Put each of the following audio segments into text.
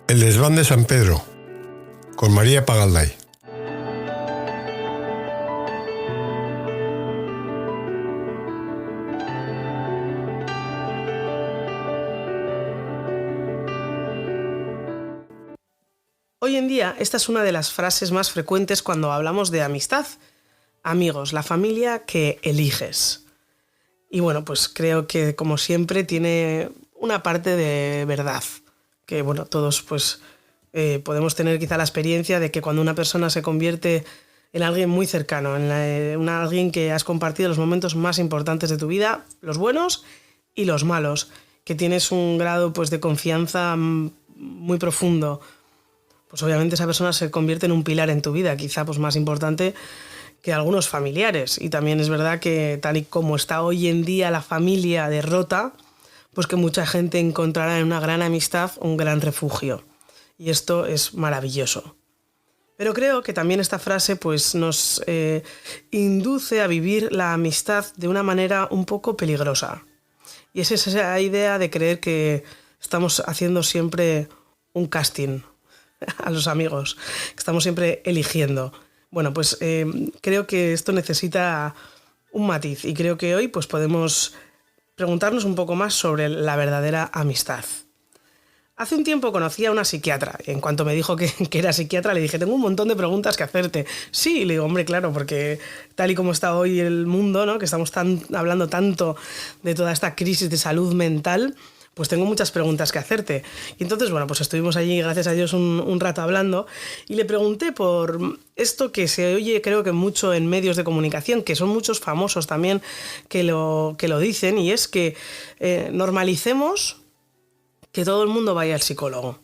El desván de San Pedro, con María Pagalday. Hoy en día, esta es una de las frases más frecuentes cuando hablamos de amistad. Amigos, la familia que eliges. Y bueno, pues creo que como siempre tiene una parte de verdad. Que bueno, todos pues podemos tener quizá la experiencia de que cuando una persona se convierte en alguien muy cercano, en alguien que has compartido los momentos más importantes de tu vida, los buenos y los malos, que tienes un grado pues de confianza muy profundo, pues obviamente esa persona se convierte en un pilar en tu vida, quizá pues más importante que algunos familiares. Y también es verdad que tal y como está hoy en día la familia derrota, pues que mucha gente encontrará en una gran amistad un gran refugio. Y esto es maravilloso. Pero creo que también esta frase pues nos induce a vivir la amistad de una manera un poco peligrosa. Y es esa idea de creer que estamos haciendo siempre un casting a los amigos, que estamos siempre eligiendo. Bueno, pues creo que esto necesita un matiz y creo que hoy pues podemos preguntarnos un poco más sobre la verdadera amistad. Hace un tiempo conocí a una psiquiatra. En cuanto me dijo que era psiquiatra, le dije, tengo un montón de preguntas que hacerte. Sí, le digo, hombre, claro, porque tal y como está hoy el mundo, ¿no? Que estamos hablando tanto de toda esta crisis de salud mental, pues tengo muchas preguntas que hacerte. Y entonces, bueno, pues estuvimos allí, gracias a Dios, un rato hablando, y le pregunté por esto que se oye, creo que mucho en medios de comunicación, que son muchos famosos también que lo dicen, y es que normalicemos que todo el mundo vaya al psicólogo.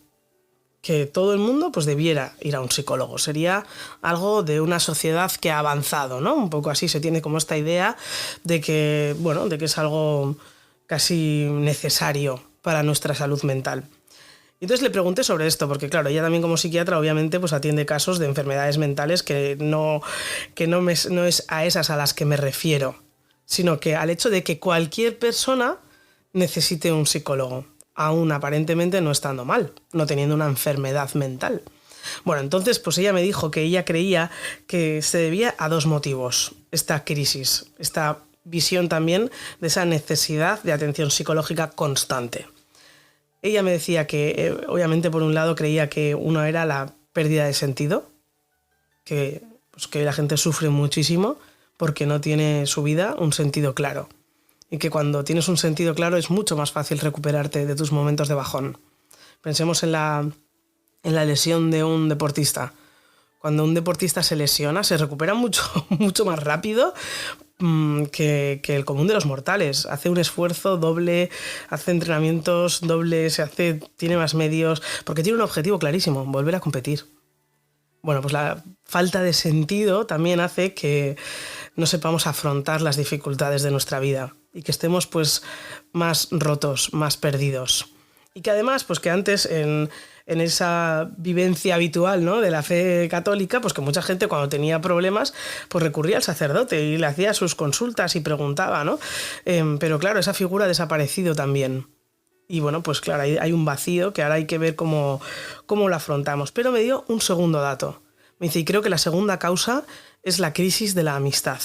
Que todo el mundo pues debiera ir a un psicólogo. Sería algo de una sociedad que ha avanzado, ¿no? Un poco así se tiene como esta idea de que, bueno, de que es algo casi necesario para nuestra salud mental. Y entonces le pregunté sobre esto, porque claro, ella también como psiquiatra obviamente pues atiende casos de enfermedades mentales que no es a esas a las que me refiero, sino que al hecho de que cualquier persona necesite un psicólogo, aún aparentemente no estando mal, no teniendo una enfermedad mental. Bueno, entonces pues ella me dijo que ella creía que se debía a dos motivos, esta crisis, esta visión también de esa necesidad de atención psicológica constante. Ella me decía que, obviamente, por un lado creía que uno era la pérdida de sentido, que la gente sufre muchísimo porque no tiene su vida un sentido claro. Y que cuando tienes un sentido claro es mucho más fácil recuperarte de tus momentos de bajón. Pensemos en la lesión de un deportista. Cuando un deportista se lesiona, se recupera mucho más rápido que el común de los mortales. Hace un esfuerzo doble, hace entrenamientos dobles, tiene más medios, porque tiene un objetivo clarísimo, volver a competir. Bueno, pues la falta de sentido también hace que no sepamos afrontar las dificultades de nuestra vida y que estemos pues más rotos, más perdidos. Y que además, pues que antes en esa vivencia habitual, ¿no?, de la fe católica, pues que mucha gente cuando tenía problemas pues recurría al sacerdote y le hacía sus consultas y preguntaba, ¿no? Pero claro, esa figura ha desaparecido también. Y bueno, pues claro, hay un vacío que ahora hay que ver cómo lo afrontamos. Pero me dio un segundo dato. Me dice, y creo que la segunda causa es la crisis de la amistad.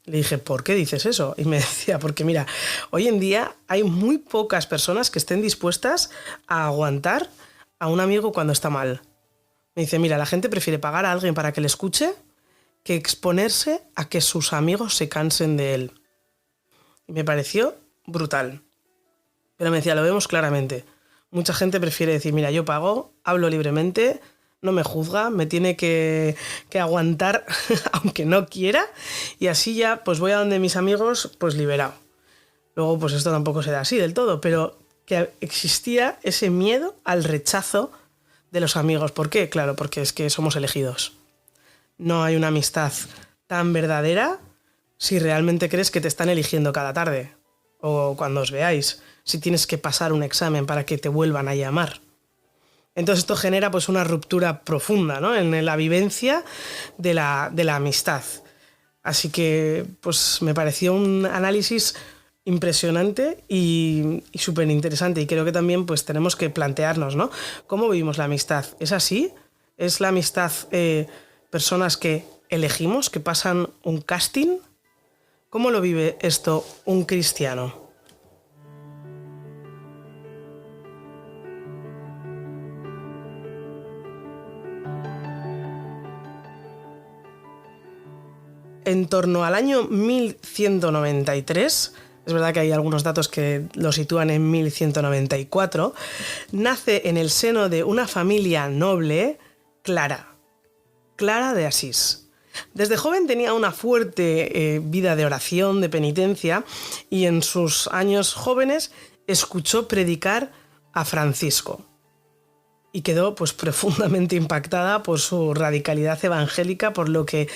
Le dije, ¿por qué dices eso? Y me decía, porque mira, hoy en día hay muy pocas personas que estén dispuestas a aguantar a un amigo cuando está mal. Me dice, mira, la gente prefiere pagar a alguien para que le escuche que exponerse a que sus amigos se cansen de él. Y me pareció brutal. Pero me decía, lo vemos claramente. Mucha gente prefiere decir, mira, yo pago, hablo libremente, no me juzga, me tiene que aguantar aunque no quiera, y así ya pues voy a donde mis amigos pues liberado. Luego pues esto tampoco se da así del todo, pero que existía ese miedo al rechazo de los amigos. ¿Por qué? Claro, porque es que somos elegidos. No hay una amistad tan verdadera si realmente crees que te están eligiendo cada tarde o cuando os veáis, si tienes que pasar un examen para que te vuelvan a llamar. Entonces esto genera pues una ruptura profunda, ¿no?, en la vivencia de la amistad. Así que pues me pareció un análisis impresionante y súper interesante. Y creo que también pues tenemos que plantearnos, ¿no? ¿Cómo vivimos la amistad? ¿Es así? ¿Es la amistad personas que elegimos, que pasan un casting? ¿Cómo lo vive esto un cristiano? En torno al año 1193, es verdad que hay algunos datos que lo sitúan en 1194, nace en el seno de una familia noble Clara de Asís. Desde joven tenía una fuerte vida de oración, de penitencia, y en sus años jóvenes escuchó predicar a Francisco. Y quedó pues profundamente impactada por su radicalidad evangélica, por lo que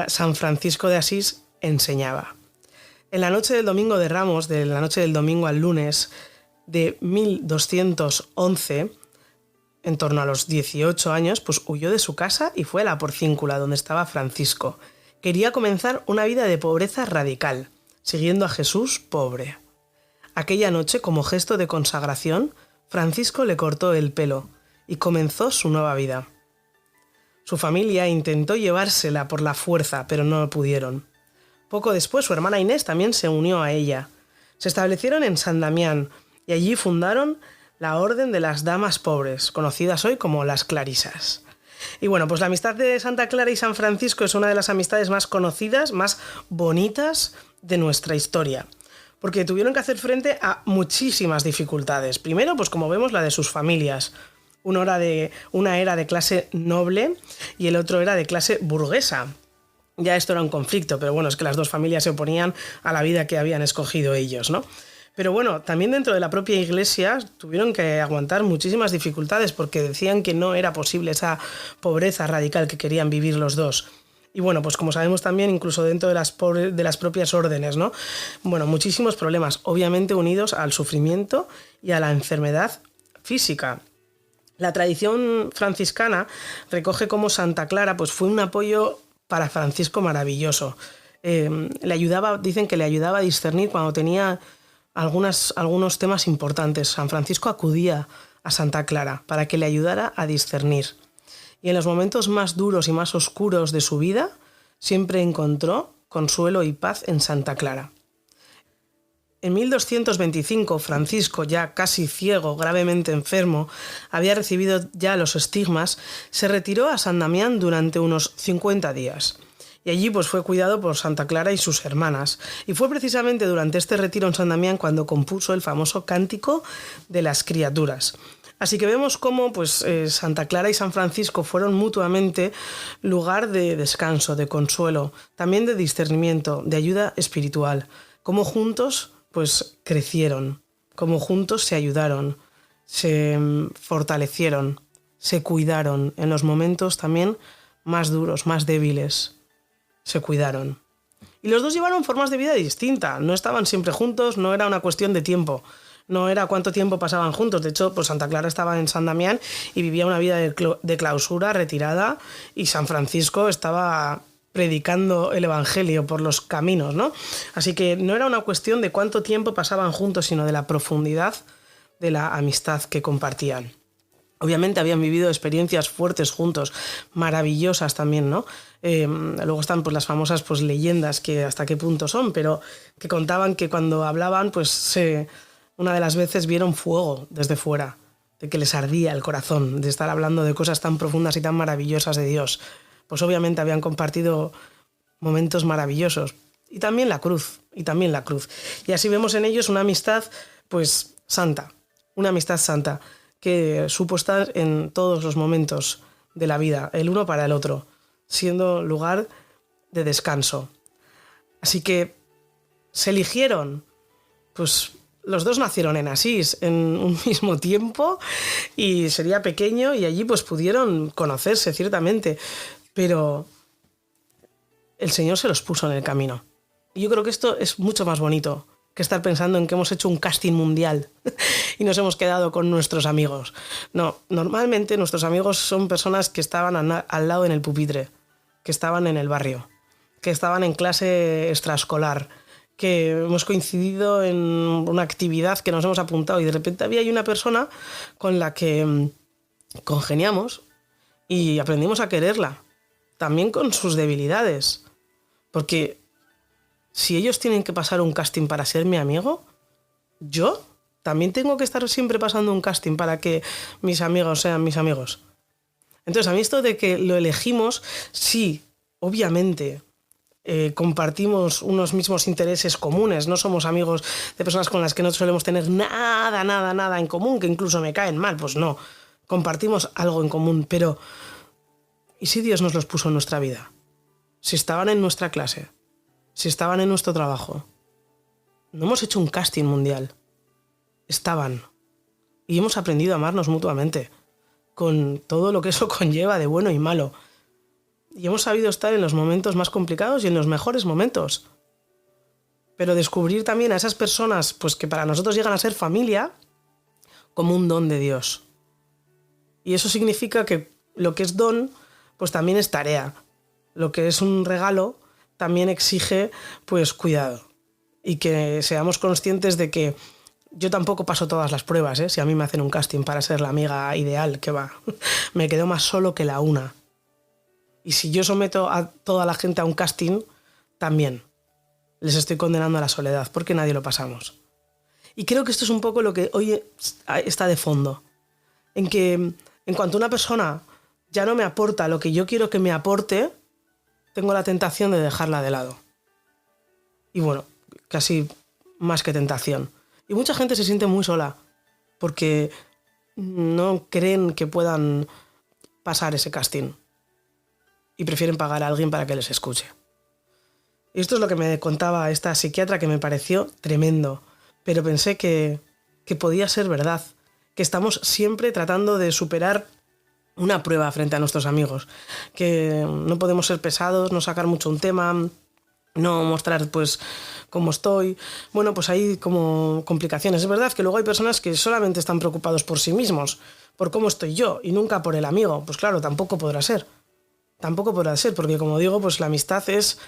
San Francisco de Asís enseñaba. En la noche del Domingo de Ramos, de la noche del domingo al lunes de 1211, en torno a los 18 años, pues huyó de su casa y fue a la Porcíncula, donde estaba Francisco. Quería comenzar una vida de pobreza radical, siguiendo a Jesús pobre. Aquella noche, como gesto de consagración, Francisco le cortó el pelo y comenzó su nueva vida. Su familia intentó llevársela por la fuerza, pero no pudieron. Poco después, su hermana Inés también se unió a ella. Se establecieron en San Damián y allí fundaron la Orden de las Damas Pobres, conocidas hoy como las Clarisas. Y bueno, pues la amistad de Santa Clara y San Francisco es una de las amistades más conocidas, más bonitas de nuestra historia, porque tuvieron que hacer frente a muchísimas dificultades. Primero, pues como vemos, la de sus familias. Una era de clase noble y el otro era de clase burguesa. Ya esto era un conflicto, pero bueno, es que las dos familias se oponían a la vida que habían escogido ellos, ¿no? Pero bueno, también dentro de la propia iglesia tuvieron que aguantar muchísimas dificultades porque decían que no era posible esa pobreza radical que querían vivir los dos. Y bueno, pues como sabemos también, incluso dentro de las propias órdenes, ¿no? Bueno, muchísimos problemas, obviamente unidos al sufrimiento y a la enfermedad física. La tradición franciscana recoge cómo Santa Clara pues, fue un apoyo para Francisco maravilloso. Dicen que le ayudaba a discernir cuando tenía algunos temas importantes. San Francisco acudía a Santa Clara para que le ayudara a discernir. Y en los momentos más duros y más oscuros de su vida, siempre encontró consuelo y paz en Santa Clara. En 1225, Francisco, ya casi ciego, gravemente enfermo, había recibido ya los estigmas, se retiró a San Damián durante unos 50 días. Y allí pues, fue cuidado por Santa Clara y sus hermanas. Y fue precisamente durante este retiro en San Damián cuando compuso el famoso Cántico de las Criaturas. Así que vemos cómo pues, Santa Clara y San Francisco fueron mutuamente lugar de descanso, de consuelo, también de discernimiento, de ayuda espiritual. Cómo juntos pues crecieron, como juntos se ayudaron, se fortalecieron, se cuidaron en los momentos también más duros, más débiles, se cuidaron. Y los dos llevaron formas de vida distintas, no estaban siempre juntos, no era una cuestión de tiempo, no era cuánto tiempo pasaban juntos. De hecho, pues Santa Clara estaba en San Damián y vivía una vida de clausura, retirada, y San Francisco estaba predicando el Evangelio por los caminos, ¿no? Así que no era una cuestión de cuánto tiempo pasaban juntos, sino de la profundidad de la amistad que compartían. Obviamente habían vivido experiencias fuertes juntos, maravillosas también, ¿no? Luego están pues, las famosas pues, leyendas, que hasta qué punto son, pero que contaban que cuando hablaban, pues una de las veces vieron fuego desde fuera, de que les ardía el corazón, de estar hablando de cosas tan profundas y tan maravillosas de Dios. Pues obviamente habían compartido momentos maravillosos. Y también la cruz. Y así vemos en ellos una amistad, pues, santa. Una amistad santa, que supo estar en todos los momentos de la vida, el uno para el otro, siendo lugar de descanso. Así que se eligieron, pues los dos nacieron en Asís en un mismo tiempo y sería pequeño y allí pues pudieron conocerse ciertamente, pero el Señor se los puso en el camino. Y yo creo que esto es mucho más bonito que estar pensando en que hemos hecho un casting mundial y nos hemos quedado con nuestros amigos. No, normalmente nuestros amigos son personas que estaban al lado en el pupitre, que estaban en el barrio, que estaban en clase extraescolar, que hemos coincidido en una actividad que nos hemos apuntado y de repente había ahí una persona con la que congeniamos y aprendimos a quererla, también con sus debilidades. Porque si ellos tienen que pasar un casting para ser mi amigo, yo también tengo que estar siempre pasando un casting para que mis amigos sean mis amigos. Entonces, a mí esto de que lo elegimos, sí, obviamente, compartimos unos mismos intereses comunes, no somos amigos de personas con las que no solemos tener nada en común, que incluso me caen mal, pues no, compartimos algo en común, pero ¿y si Dios nos los puso en nuestra vida? Si estaban en nuestra clase, si estaban en nuestro trabajo. No hemos hecho un casting mundial, estaban, y hemos aprendido a amarnos mutuamente, con todo lo que eso conlleva de bueno y malo. Y hemos sabido estar en los momentos más complicados y en los mejores momentos. Pero descubrir también a esas personas, pues que para nosotros llegan a ser familia, como un don de Dios. Y eso significa que lo que es don, pues también es tarea. Lo que es un regalo, también exige, pues, cuidado. Y que seamos conscientes de que yo tampoco paso todas las pruebas, ¿eh? Si a mí me hacen un casting para ser la amiga ideal, que va, me quedo más solo que la una. Y si yo someto a toda la gente a un casting, también les estoy condenando a la soledad, porque nadie lo pasamos. Y creo que esto es un poco lo que hoy está de fondo. En que en cuanto una persona ya no me aporta lo que yo quiero que me aporte, tengo la tentación de dejarla de lado. Y bueno, casi más que tentación. Y mucha gente se siente muy sola, porque no creen que puedan pasar ese casting. Y prefieren pagar a alguien para que les escuche. Y esto es lo que me contaba esta psiquiatra, que me pareció tremendo. Pero pensé que podía ser verdad. Que estamos siempre tratando de superar una prueba frente a nuestros amigos. Que no podemos ser pesados, no sacar mucho un tema, no mostrar pues cómo estoy. Bueno, pues hay como complicaciones. Es verdad que luego hay personas que solamente están preocupados por sí mismos, por cómo estoy yo y nunca por el amigo. Pues claro, tampoco podrá ser. Tampoco podrá ser, porque como digo, pues la amistad es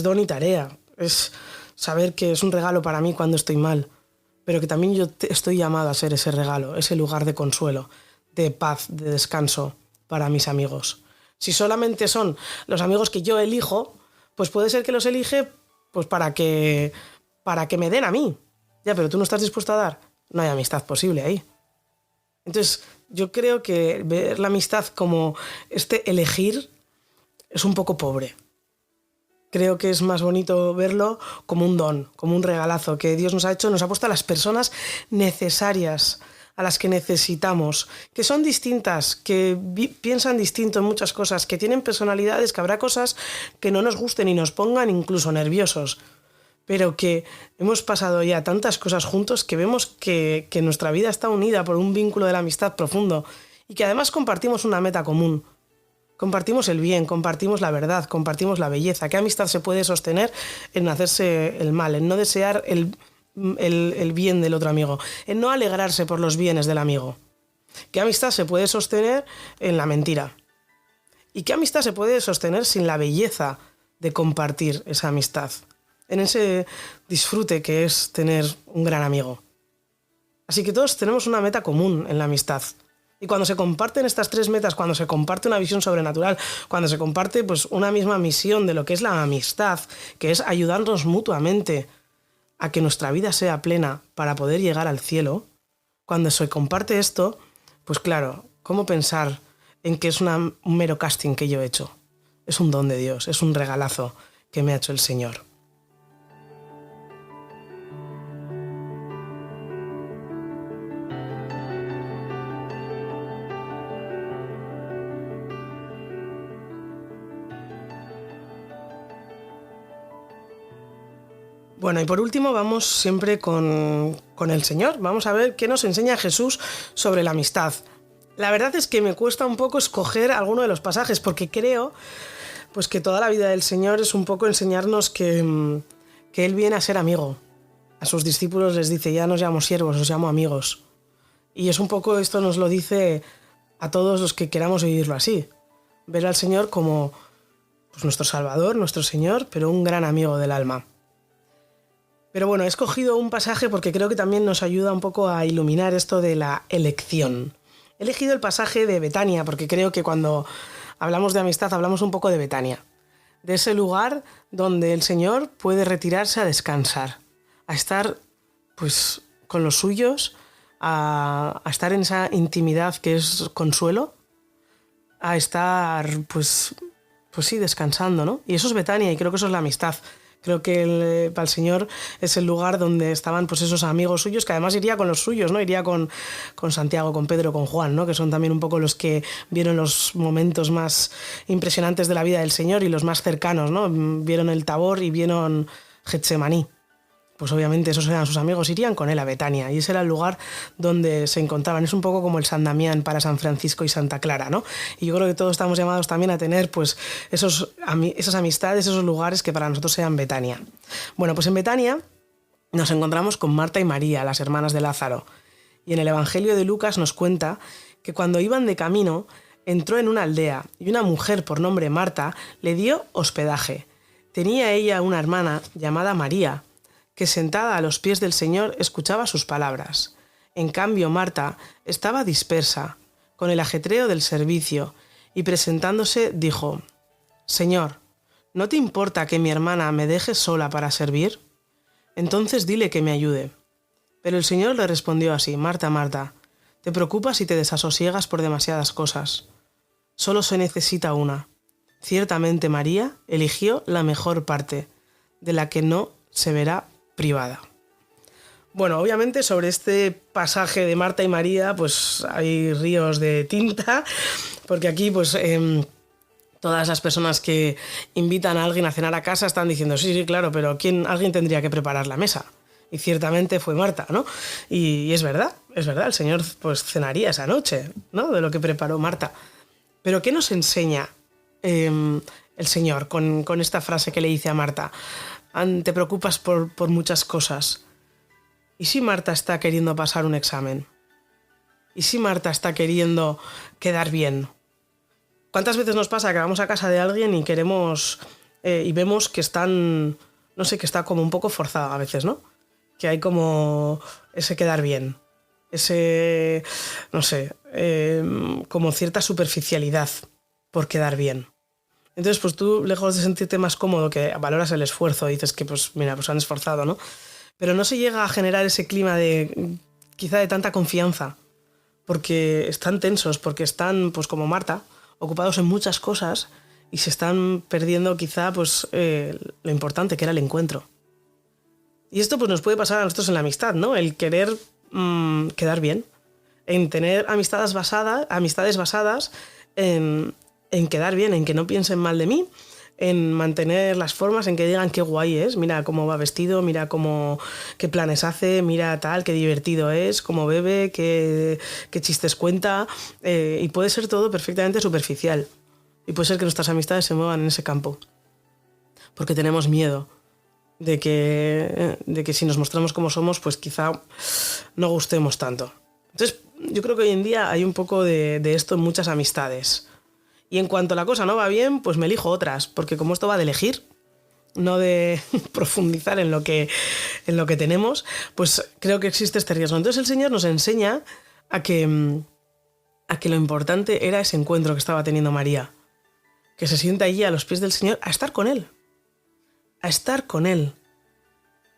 don y tarea. Es saber que es un regalo para mí cuando estoy mal, pero que también yo estoy llamado a ser ese regalo, ese lugar de consuelo, de paz, de descanso para mis amigos. Si solamente son los amigos que yo elijo, pues puede ser que los elige pues para que me den a mí. Ya, pero tú no estás dispuesto a dar. No hay amistad posible ahí. Entonces, yo creo que ver la amistad como elegir es un poco pobre. Creo que es más bonito verlo como un don, como un regalazo que Dios nos ha hecho, nos ha puesto a las personas necesarias, a las que necesitamos, que son distintas, que piensan distinto en muchas cosas, que tienen personalidades, que habrá cosas que no nos gusten y nos pongan incluso nerviosos, pero que hemos pasado ya tantas cosas juntos que vemos que nuestra vida está unida por un vínculo de la amistad profundo y que además compartimos una meta común. Compartimos el bien, compartimos la verdad, compartimos la belleza. ¿Qué amistad se puede sostener en hacerse el mal, en no desear el bien del otro amigo, en no alegrarse por los bienes del amigo? ¿Qué amistad se puede sostener en la mentira? ¿Y qué amistad se puede sostener sin la belleza de compartir esa amistad? En ese disfrute que es tener un gran amigo. Así que todos tenemos una meta común en la amistad. Y cuando se comparten estas tres metas, cuando se comparte una visión sobrenatural, cuando se comparte pues, una misma misión de lo que es la amistad, que es ayudarnos mutuamente a que nuestra vida sea plena para poder llegar al cielo, cuando se comparte esto, pues claro, ¿cómo pensar en que es un mero casting que yo he hecho? Es un don de Dios, es un regalazo que me ha hecho el Señor. Bueno, y por último vamos siempre con el Señor. Vamos a ver qué nos enseña Jesús sobre la amistad. La verdad es que me cuesta un poco escoger alguno de los pasajes porque creo pues, que toda la vida del Señor es un poco enseñarnos que Él viene a ser amigo. A sus discípulos les dice, ya no os llamo siervos, os llamo amigos. Y es un poco, esto nos lo dice a todos los que queramos oírlo así. Ver al Señor como pues, nuestro Salvador, nuestro Señor, pero un gran amigo del alma. Pero bueno, he escogido un pasaje porque creo que también nos ayuda un poco a iluminar esto de la elección. He elegido el pasaje de Betania porque creo que cuando hablamos de amistad hablamos un poco de Betania, de ese lugar donde el Señor puede retirarse a descansar, a estar pues con los suyos, a estar en esa intimidad que es consuelo, a estar pues sí, descansando, ¿no? Y eso es Betania y creo que eso es la amistad. Creo que para el Señor es el lugar donde estaban pues esos amigos suyos, que además iría con los suyos, ¿no? Iría con Santiago, con Pedro, con Juan, ¿no? Que son también un poco los que vieron los momentos más impresionantes de la vida del Señor y los más cercanos, ¿no? Vieron el Tabor y vieron Getsemaní. Pues obviamente esos eran sus amigos, irían con él a Betania y ese era el lugar donde se encontraban. Es un poco como el San Damián para San Francisco y Santa Clara, ¿no? Y yo creo que todos estamos llamados también a tener pues esas amistades, esos lugares que para nosotros sean Betania. Bueno, pues en Betania nos encontramos con Marta y María, las hermanas de Lázaro. Y en el Evangelio de Lucas nos cuenta que cuando iban de camino entró en una aldea y una mujer por nombre Marta le dio hospedaje. Tenía ella una hermana llamada María, que sentada a los pies del Señor escuchaba sus palabras. En cambio, Marta estaba dispersa, con el ajetreo del servicio, y presentándose dijo: «Señor, ¿no te importa que mi hermana me deje sola para servir? Entonces dile que me ayude». Pero el Señor le respondió así: «Marta, Marta, te preocupas y te desasosiegas por demasiadas cosas. Solo se necesita una. Ciertamente María eligió la mejor parte, de la que no se verá privada». Bueno, obviamente sobre este pasaje de Marta y María pues hay ríos de tinta, porque aquí pues todas las personas que invitan a alguien a cenar a casa están diciendo sí, claro, pero alguien tendría que preparar la mesa. Y ciertamente fue Marta, ¿no? Y es verdad, el Señor pues cenaría esa noche, ¿no? De lo que preparó Marta. Pero ¿qué nos enseña el Señor con esta frase que le dice a Marta? Te preocupas por muchas cosas. ¿Y si Marta está queriendo pasar un examen? ¿Y si Marta está queriendo quedar bien? ¿Cuántas veces nos pasa que vamos a casa de alguien y queremos y vemos que están, no sé, que está como un poco forzada a veces, ¿no? Que hay como ese quedar bien, ese, no sé, como cierta superficialidad por quedar bien. Entonces, pues tú, lejos de sentirte más cómodo, que valoras el esfuerzo, dices que, pues mira, pues han esforzado, ¿no? Pero no se llega a generar ese clima de, quizá de tanta confianza, porque están tensos, porque están, pues como Marta, ocupados en muchas cosas y se están perdiendo quizá, pues, lo importante que era el encuentro. Y esto, pues, nos puede pasar a nosotros en la amistad, ¿no? El querer quedar bien, en tener amistades basadas en quedar bien, en que no piensen mal de mí, en mantener las formas, en que digan qué guay es, mira cómo va vestido, mira qué planes hace, mira tal, qué divertido es, cómo bebe, qué chistes cuenta, y puede ser todo perfectamente superficial. Y puede ser que nuestras amistades se muevan en ese campo, porque tenemos miedo de que si nos mostramos como somos, pues quizá no gustemos tanto. Entonces, yo creo que hoy en día hay un poco de esto en muchas amistades. Y en cuanto la cosa no va bien, pues me elijo otras, porque como esto va de elegir, no de profundizar en lo que tenemos, pues creo que existe este riesgo. Entonces el Señor nos enseña a que lo importante era ese encuentro que estaba teniendo María, que se sienta allí a los pies del Señor a estar con Él.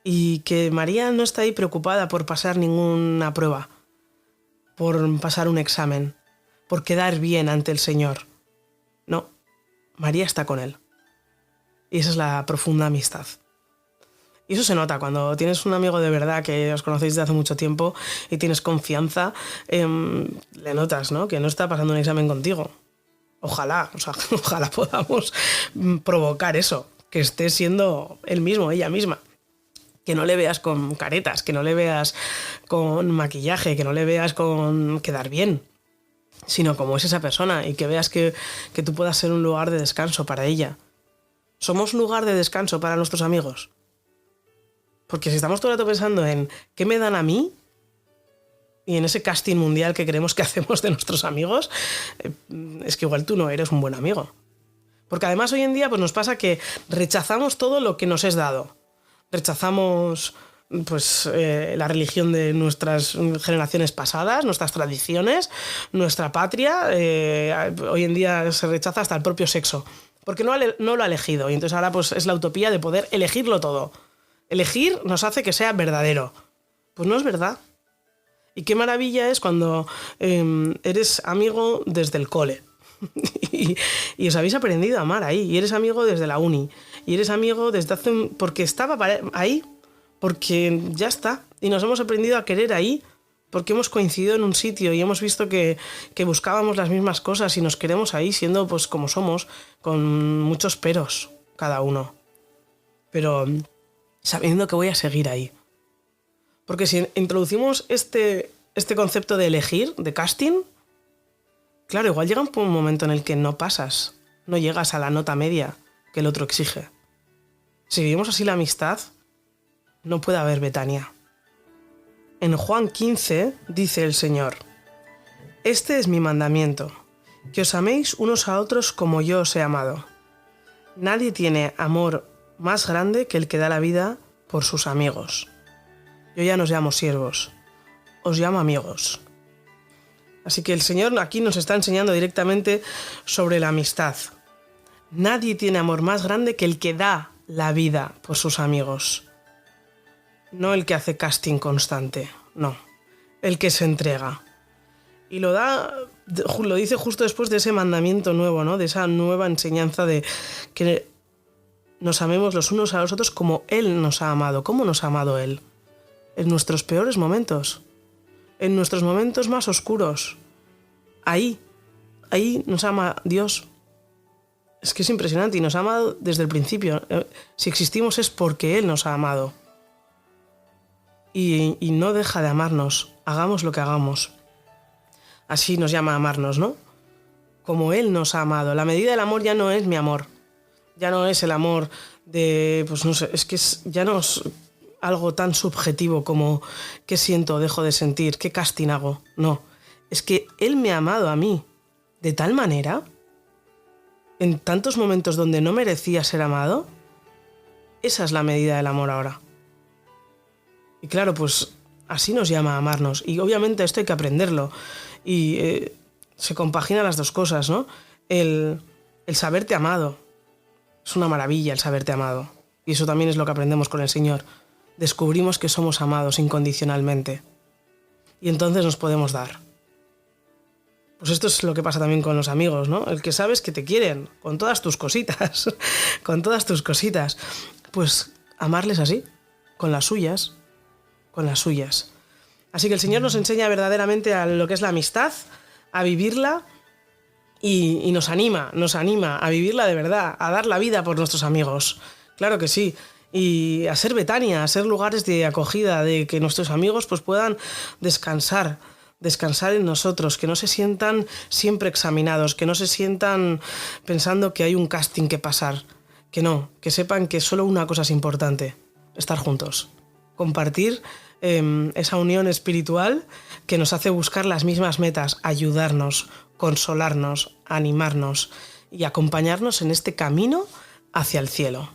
Y que María no está ahí preocupada por pasar ninguna prueba, por pasar un examen, por quedar bien ante el Señor. No, María está con Él. Y esa es la profunda amistad. Y eso se nota cuando tienes un amigo de verdad que os conocéis desde hace mucho tiempo y tienes confianza, le notas, ¿no? Que no está pasando un examen contigo. Ojalá podamos provocar eso, que esté siendo él mismo, ella misma. Que no le veas con caretas, que no le veas con maquillaje, que no le veas con quedar bien, sino como es esa persona y que veas que tú puedas ser un lugar de descanso para ella. ¿Somos un lugar de descanso para nuestros amigos? Porque si estamos todo el rato pensando en qué me dan a mí y en ese casting mundial que creemos que hacemos de nuestros amigos, es que igual tú no eres un buen amigo. Porque además hoy en día pues nos pasa que rechazamos todo lo que nos es dado. rechazamos pues la religión de nuestras generaciones pasadas, nuestras tradiciones, nuestra patria. Hoy en día se rechaza hasta el propio sexo, porque no lo ha elegido. Y entonces ahora pues es la utopía de poder elegirlo todo. Elegir nos hace que sea verdadero. Pues no es verdad. Y qué maravilla es cuando eres amigo desde el cole. y os habéis aprendido a amar ahí. Y eres amigo desde la uni. Y eres amigo desde porque estaba ahí. Porque ya está. Y nos hemos aprendido a querer ahí. Porque hemos coincidido en un sitio y hemos visto que buscábamos las mismas cosas y nos queremos ahí siendo pues como somos, con muchos peros cada uno. Pero sabiendo que voy a seguir ahí. Porque si introducimos este concepto de elegir, de casting, claro, igual llega un momento en el que no pasas, no llegas a la nota media que el otro exige. Si vivimos así la amistad, no puede haber Betania. En Juan 15 dice el Señor: este es mi mandamiento, que os améis unos a otros como yo os he amado. Nadie tiene amor más grande que el que da la vida por sus amigos. Yo ya no os llamo siervos, os llamo amigos. Así que el Señor aquí nos está enseñando directamente sobre la amistad. Nadie tiene amor más grande que el que da la vida por sus amigos. No el que hace casting constante, no. El que se entrega. Y lo dice justo después de ese mandamiento nuevo, ¿no? De esa nueva enseñanza de que nos amemos los unos a los otros como Él nos ha amado. ¿Cómo nos ha amado Él? En nuestros peores momentos. En nuestros momentos más oscuros. Ahí nos ama Dios. Es que es impresionante y nos ha amado desde el principio. Si existimos es porque Él nos ha amado. Y no deja de amarnos, hagamos lo que hagamos. Así nos llama a amarnos, ¿no? Como Él nos ha amado. La medida del amor ya no es mi amor. Ya no es el amor de, pues no sé, es que ya no es algo tan subjetivo como qué siento, dejo de sentir, qué casting hago. No, es que Él me ha amado a mí de tal manera, en tantos momentos donde no merecía ser amado. Esa es la medida del amor ahora. Y claro, pues así nos llama a amarnos. Y obviamente esto hay que aprenderlo. Y se compaginan las dos cosas, ¿no? El saberte amado. Es una maravilla el saberte amado. Y eso también es lo que aprendemos con el Señor. Descubrimos que somos amados incondicionalmente. Y entonces nos podemos dar. Pues esto es lo que pasa también con los amigos, ¿no? El que sabes que te quieren, con todas tus cositas. Con todas tus cositas. Pues amarles así, con las suyas. Con las suyas. Así que el Señor nos enseña verdaderamente a lo que es la amistad, a vivirla y nos anima a vivirla de verdad, a dar la vida por nuestros amigos. Claro que sí. Y a ser Betania, a ser lugares de acogida, de que nuestros amigos pues puedan descansar en nosotros, que no se sientan siempre examinados, que no se sientan pensando que hay un casting que pasar, que no, que sepan que solo una cosa es importante: estar juntos. Compartir esa unión espiritual que nos hace buscar las mismas metas, ayudarnos, consolarnos, animarnos y acompañarnos en este camino hacia el cielo.